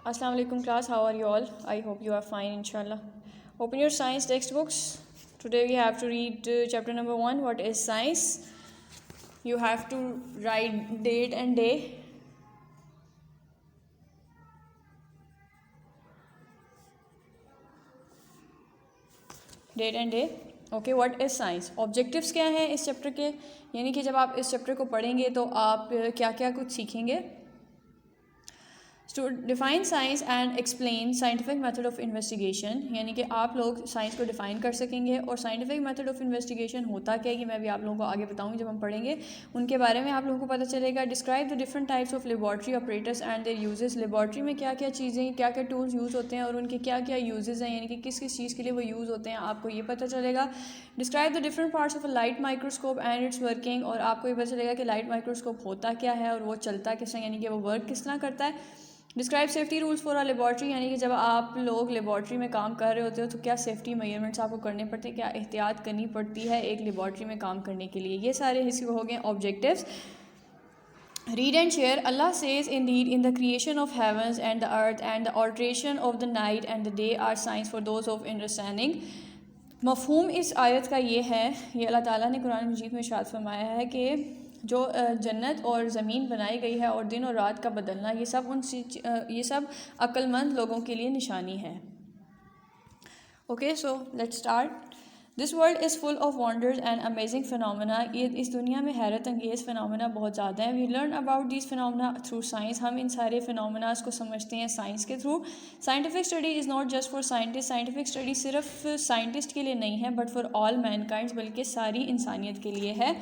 Assalamu alaikum class, how are you all? I hope you are fine inshallah. Open your science textbooks. Today we have to read chapter number 1, what is science. You have to write date and day. Date and day. Okay, what is science. Objectives क्या हैं इस chapter के, यानी कि जब आप इस chapter को पढ़ेंगे तो आप क्या क्या कुछ सीखेंगे. To define science and explain scientific method of investigation, यानी कि आप लोग साइंस को डिफ़ाइन कर सकेंगे. और साइंटिफिक मेथड ऑफ इन्वेस्टिगेशन होता क्या है, ये मैं भी आप लोगों को आगे बताऊंगी जब हम पढ़ेंगे उनके बारे में, आप लोगों को पता चलेगा. Describe the different types of laboratory operators and there uses. Laboratory में क्या क्या चीज़ें, क्या क्या टूल्स यूज़ होते हैं और उनके क्या क्या यूजेस हैं, यानी कि किस किस चीज़ के लिए वो यूज़ होते हैं, आपको ये पता चलेगा. Describe the different parts of a light microscope and it's working, और आपको ये पता चलेगा कि लाइट माइक्रोस्कोप होता क्या है और वो चलता किस तरह, यानी कि वो वर्क किस तरह करता है. Describe safety rules for a laboratory, यानी कि जब आप लोग लेबॉर्ट्री में काम कर रहे होते हो तो क्या सेफ्टी मेजरमेंट्स आपको करने पड़ते हैं, क्या एहतियात करनी पड़ती है एक लेबॉर्ट्री में काम करने के लिए. ये सारे हिस्से हो गए objectives. Read and share. Allah says indeed in the creation of heavens and the earth and the alteration of the night and the day are science for those of understanding. मफहूम इस आयत का ये है, ये अल्लाह ताला ने कुरान मजीद में इरशाद फरमाया है कि जो जन्नत और ज़मीन बनाई गई है और दिन और रात का बदलना, ये सब अक्लमंद लोगों के लिए निशानी है. Okay, so let's start. This world is full of wonders and amazing phenomena. ये इस दुनिया में हैरत अंगेज़ फिनोमेना बहुत ज़्यादा हैं. We learn about this phenomena through science. हम इन सारे फिनोमेनास को समझते हैं साइंस के through. Scientific study is not just for scientist. Scientific study सिर्फ साइंटिस्ट के लिए नहीं है, बट फॉर ऑल मैनकाइंड, बल्कि सारी इंसानियत के लिए है.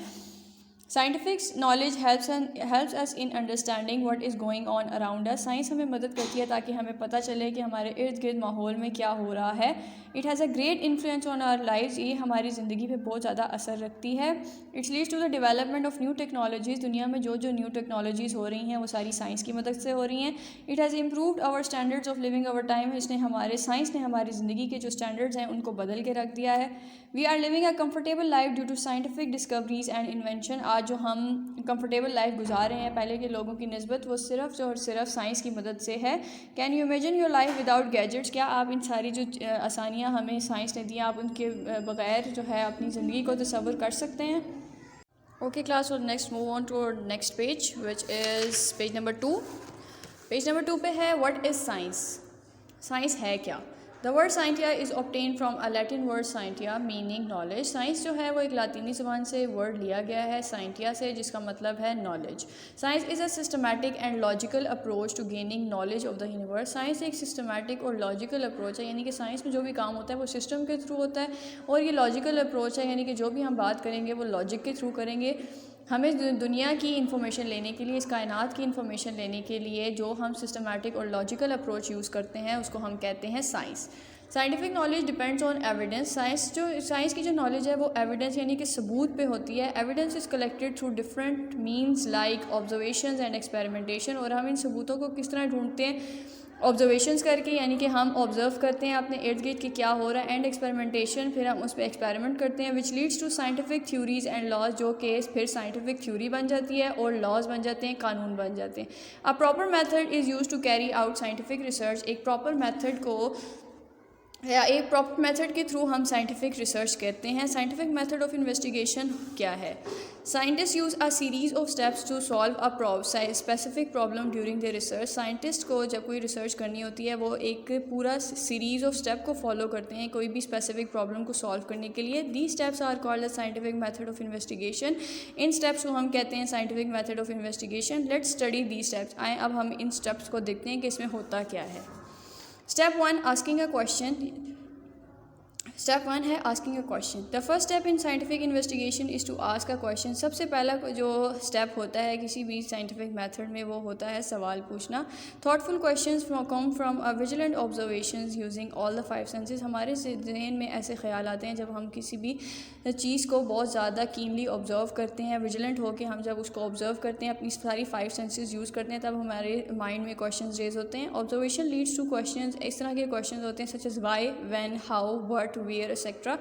Scientific knowledge helps us in understanding what is going on around us. Science हमें मदद करती है ताकि हमें पता चले कि हमारे इर्द गिर्द माहौल में क्या हो रहा है. It has a great influence on our lives. ये हमारी ज़िंदगी पे बहुत ज़्यादा असर रखती है. It's leads to the development of new technologies. दुनिया में जो जो न्यू टेक्नोलॉजीज़ हो रही हैं वो सारी साइंस की मदद से हो रही हैं. It has improved our standards of living our time. Science ने हमारी ज़िंदगी के जो स्टैंडर्ड्स हैं उनको बदल के रख दिया है. We are living a comfortable life due to scientific discoveries and invention. आज जो हम कंफर्टेबल लाइफ गुजार रहे हैं पहले के लोगों की निस्बत, वो सिर्फ और सिर्फ साइंस की मदद से है. Can you imagine your life without gadgets. क्या आप इन सारी जो आसानियाँ हमें साइंस ने दी, आप उनके बगैर जो है अपनी ज़िंदगी को तसव्वुर कर सकते हैं. ओके क्लास, और next move on to next page which is page number 2. Page number 2 पे है व्हाट इज़ साइंस. साइंस है क्या. The word scientia is obtain from a Latin word scientia meaning knowledge. Science जो है वो एक लातीनी ज़बान से वर्ड लिया गया है साइंटिया से, जिसका मतलब है knowledge. Science is a systematic and logical approach to gaining knowledge of the universe. Science एक सिस्टमैटिक और लॉजिकल अप्रोच है, यानी कि साइंस में जो भी काम होता है वो सिस्टम के थ्रू होता है. और ये लॉजिकल अप्रोच है, यानी कि जो भी हम बात करेंगे वो लॉजिक के थ्रू करेंगे. हमें दुनिया की इन्फॉर्मेशन लेने के लिए, इस कायनात की इन्फॉर्मेशन लेने के लिए जो हम सिस्टमैटिक और लॉजिकल अप्रोच यूज़ करते हैं उसको हम कहते हैं science. Scientific knowledge depends on evidence. Science की जो नॉलेज है वो एविडेंस यानी कि सबूत पे होती है. Evidence is collected through different means like observations and experimentation. और हम इन सबूतों को किस तरह ढूंढते हैं, ऑब्जर्वेशंस करके, यानी कि हम ऑब्जर्व करते हैं अपने इर्द गिर्द कि क्या हो रहा है. एंड एक्सपेरिमेंटेशन, फिर हम उस पर एक्सपेरिमेंट करते हैं, which leads to scientific theories and laws, जो कि फिर साइंटिफिक थ्योरी बन जाती है और लॉज बन जाते हैं, कानून बन जाते हैं. A proper method is use to carry out scientific research. एक प्रॉपर मेथड के थ्रू हम साइंटिफिक रिसर्च करते हैं. साइंटिफिक मेथड ऑफ इन्वेस्टिगेशन क्या है. Scientist use a series of steps to solve a specific problem during the research. Scientist को जब कोई रिसर्च करनी होती है वो एक पूरा सीरीज़ ऑफ स्टेप को फॉलो करते हैं कोई भी स्पेसिफिक प्रॉब्लम को सॉल्व करने के लिए. The steps are called the scientific method of investigation. इन स्टेप्स को हम कहते हैं scientific method of investigation. Let's study the steps. आए अब हम इन स्टेप्स को देखते हैं कि इसमें होता क्या है. Step 1, asking a question. Step 1 है asking a question. The first step in scientific investigation is to ask a question. सबसे पहला जो स्टेप होता है किसी भी साइंटिफिक मेथड में वो होता है सवाल पूछना. Thoughtful questions come from a vigilant observations using all the 5 senses. हमारे जहन में ऐसे ख्याल आते हैं जब हम किसी भी चीज़ को बहुत ज़्यादा कीनली ऑब्जर्व करते हैं, विजिलेंट होकर हम जब उसको ऑब्जर्व करते हैं, अपनी सारी 5 सेंसेस यूज़ करते हैं, तब हमारे माइंड में क्वेश्चन रेज होते हैं. Observation leads to question. इस तरह के क्वेश्चन होते हैं such as why, when, how, what, where etcetera.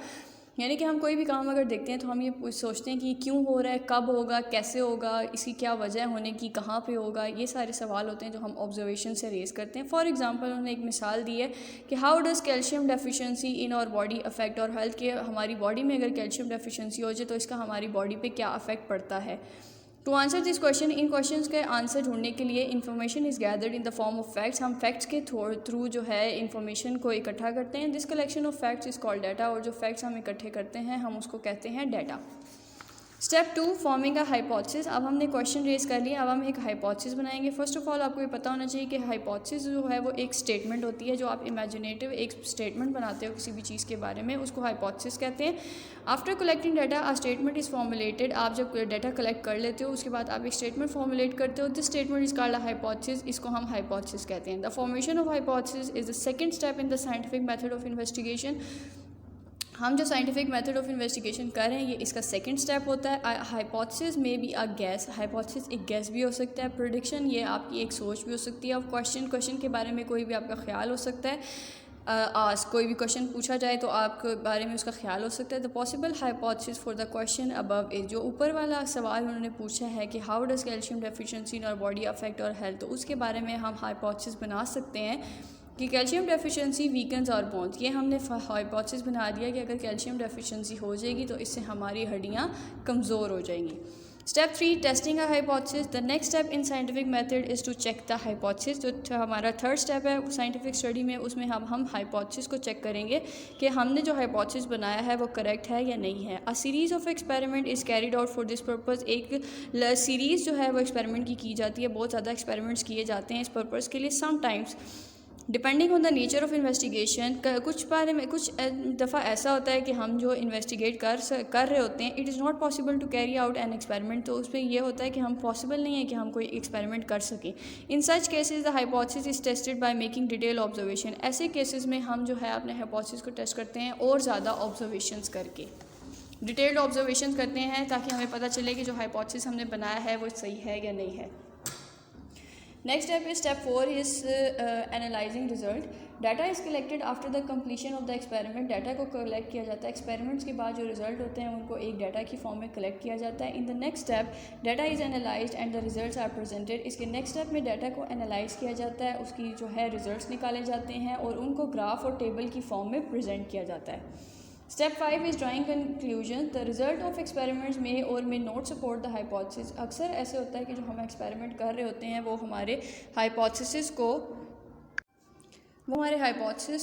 यानी कि हम कोई भी काम अगर देखते हैं तो हम ये सोचते हैं कि क्यों हो रहा है, कब होगा, कैसे होगा, इसकी क्या वजह होने की, कहाँ पे होगा, ये सारे सवाल होते हैं जो हम ऑब्जर्वेशन से रेज़ करते हैं। फॉर एग्जांपल उन्होंने एक मिसाल दी है कि how does calcium deficiency in our body affect our health, के हमारी बॉडी में अगर कैल्शियम डेफिशिएंसी हो जाए तो इसका हमारी बॉडी पे क्या अफेक्ट पड़ता है। टू आंसर दिस क्वेश्चन, इन क्वेश्चंस के आंसर ढूंढने के लिए information is gathered in the form of facts. हम फैक्ट्स के थ्रू जो है इन्फॉर्मेशन को इकट्ठा करते हैं। This collection of facts is called data, और जो फैक्ट्स हम इकट्ठे करते हैं हम उसको कहते हैं data. Step 2, forming a hypothesis. अब हमने क्वेश्चन रेज कर लिया, अब हम एक हाइपोथेसिस बनाएंगे। फर्स्ट ऑफ ऑल आपको ये पता होना चाहिए कि हाइपोथेसिस जो है वो एक स्टेटमेंट होती है, जो आप इमेजिनेटिव एक स्टेटमेंट बनाते हो किसी भी चीज़ के बारे में, उसको हाइपोथेसिस कहते हैं। After collecting data a statement is formulated. आप जब डाटा कलेक्ट कर लेते हो उसके बाद आप एक स्टेटमेंट फॉर्मुलेट करते हो। This statement is called a hypothesis, इसको हम हाइपोथेसिस कहते हैं। The formation of hypothesis is the second step in the scientific method of investigation. हम जो साइंटिफिक मेथड ऑफ इन्वेस्टिगेशन कर रहे हैं ये इसका सेकंड स्टेप होता है। हाइपोथेसिस में भी अ गैस, हाइपोथेसिस एक गैस भी हो सकता है। प्रेडिक्शन ये आपकी एक सोच भी हो सकती है। और क्वेश्चन के बारे में कोई भी आपका ख्याल हो सकता है। कोई भी क्वेश्चन पूछा जाए तो आपके बारे में उसका ख्याल हो सकता है। The possible hypothesis for the question above is, जो ऊपर वाला सवाल उन्होंने पूछा है कि how does calcium deficiency in our body affect our health, तो उसके बारे में हम हाइपोथेसिस बना सकते हैं कि कैल्शियम डेफिशिएंसी वीकन्स और बोन्स। ये हमने हाइपोथेसिस बना दिया कि अगर कैल्शियम डेफिशिएंसी हो जाएगी तो इससे हमारी हड्डियाँ कमज़ोर हो जाएंगी। Step 3, testing a hypothesis. The next step in scientific method is to check the hypothesis. जो हमारा थर्ड स्टेप है साइंटिफिक स्टडी में, उसमें हम हाइपोथेसिस को चेक करेंगे कि हमने जो हाइपोथेसिस बनाया है वो करेक्ट है या नहीं है। अ series of experiment is carried out for this purpose. एक सीरीज़ जो है वो एक्सपेरिमेंट की जाती है, बहुत ज़्यादा एक्सपेरिमेंट्स किए जाते हैं इस पर्पज़ के लिए। Sometimes depending on the nature of investigation, कुछ बारे में कुछ दफ़ा ऐसा होता है कि हम जो इन्वेस्टिगेट कर रहे होते हैं, it is not possible to carry out an experiment, तो उसमें ये होता है कि हम पॉसिबल नहीं है कि हम कोई एक्सपेरिमेंट कर सकें। In such cases the hypothesis is tested by making detail observation. ऐसे केसेस में हम जो है अपने हाइपोथेसिस को टेस्ट करते हैं और ज़्यादा ऑब्जर्वेशंस करके, डिटेल्ड ऑब्जर्वेशन करते हैं ताकि हमें पता चले कि जो हाइपोथेसिस हमने बनाया है वो सही है या नहीं है। Next step is step 4 is analysing result. Data is collected after the completion of the experiment. Data को कलेक्ट किया जाता है, एक्सपेरिमेंट्स के बाद जो रिजल्ट होते हैं उनको एक डाटा की फॉर्म में कलेक्ट किया जाता है। In the next step data is analysed and the results are presented. इसके नेक्स्ट स्टेप में डाटा को एनालाइज किया जाता है, उसकी जो है रिजल्ट्स निकाले जाते हैं और उनको ग्राफ और टेबल की फॉर्म में प्रेजेंट किया जाता है। Step 5 is drawing conclusion. The result of experiments में और में नॉट सपोर्ट द हाइपोथेसिस। अक्सर ऐसे होता है कि जो हम एक्सपेरिमेंट कर रहे होते हैं वो हमारे हाइपोथेसिस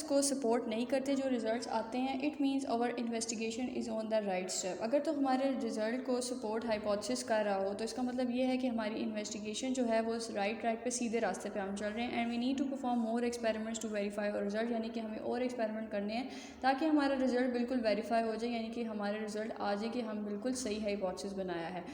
को सपोर्ट नहीं करते जो रिजल्ट्स आते हैं। It means our investigation is on the right step. अगर तो हमारे रिजल्ट को सपोर्ट हाइपोथेसिस कर रहा हो तो इसका मतलब ये है कि हमारी इन्वेस्टिगेशन जो है वो राइट ट्रैक पे, सीधे रास्ते पे हम चल रहे हैं। And we need to perform more experiments to verify our result, यानी कि हमें और एक्सपेरिमेंट करने हैं ताकि हमारा रिजल्ट बिल्कुल वेरीफाई हो जाए, यानी कि हमारे रिजल्ट आ जाए कि हम बिल्कुल सही हाइपोथेसिस बनाया है।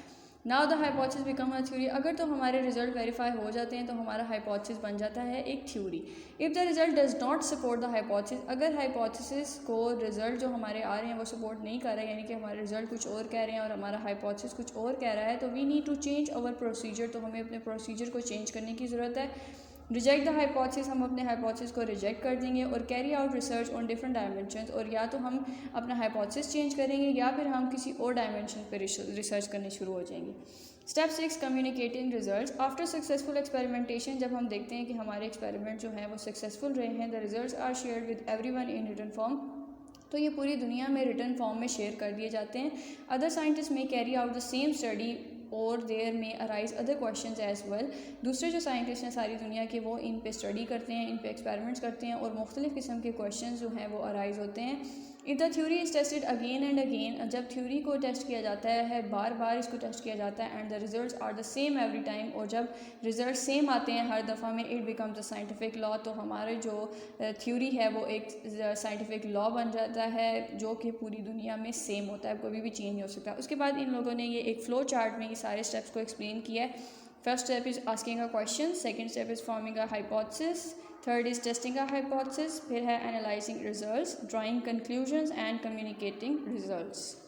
Now the hypothesis become a theory. अगर तो हमारे रिजल्ट वेरीफाई हो जाते हैं तो हमारा हाइपोथेसिस बन जाता है एक theory. If the result does not support the hypothesis, अगर हाइपोथेसिस को रिजल्ट जो हमारे आ रहे हैं वो सपोर्ट नहीं कर रहे हैं, यानी कि हमारे रिजल्ट कुछ और कह रहे हैं और हमारा हाइपोथेसिस कुछ और कह रहा है, तो we need to change our procedure. तो हमें अपने प्रोसीजर को चेंज करने की ज़रूरत है। रिजेक्ट द हाइपोथेसिस, हम अपने हाइपोथेसिस को रिजेक्ट कर देंगे। और carry out research on different dimensions, और या तो हम अपना हाइपोथेसिस चेंज करेंगे या फिर हम किसी और डायमेंशन पर रिसर्च करने शुरू हो जाएंगे। Step 6, communicating results. After successful experimentation, जब हम देखते हैं कि हमारे एक्सपेरिमेंट जो हैं वो सक्सेसफुल रहे हैं, the results are shared with everyone in written form, तो ये पूरी दुनिया में रिटन फॉर्म में शेयर कर दिए जाते हैं। Other scientist may carry out the same study और there may arise other questions as well. दूसरे जो साइंटिस्ट हैं सारी दुनिया के, वो इन पे स्टडी करते हैं, इन पे एक्सपेरिमेंट्स करते हैं और मुख्तलिफ़ किस्म के क्वेश्चंस जो हैं वो अराइज होते हैं। If the theory is tested again and again, जब थ्योरी को टेस्ट किया जाता है, बार बार इसको टेस्ट किया जाता है, and the results are the same every time, और जब रिजल्ट सेम आते हैं हर दफ़ा में, it becomes a scientific law, तो हमारे जो थ्योरी है वो एक साइंटिफिक लॉ बन जाता है जो कि पूरी दुनिया में सेम होता है, कभी भी चेंज नहीं हो सकता। उसके बाद इन लोगों ने ये एक फ्लो चार्ट में ये सारे स्टेप्स को एक्सप्लेन किया है। First step is asking a question, second step is forming a hypothesis, third is testing a hypothesis, फिर है analysing results, drawing conclusions and communicating results.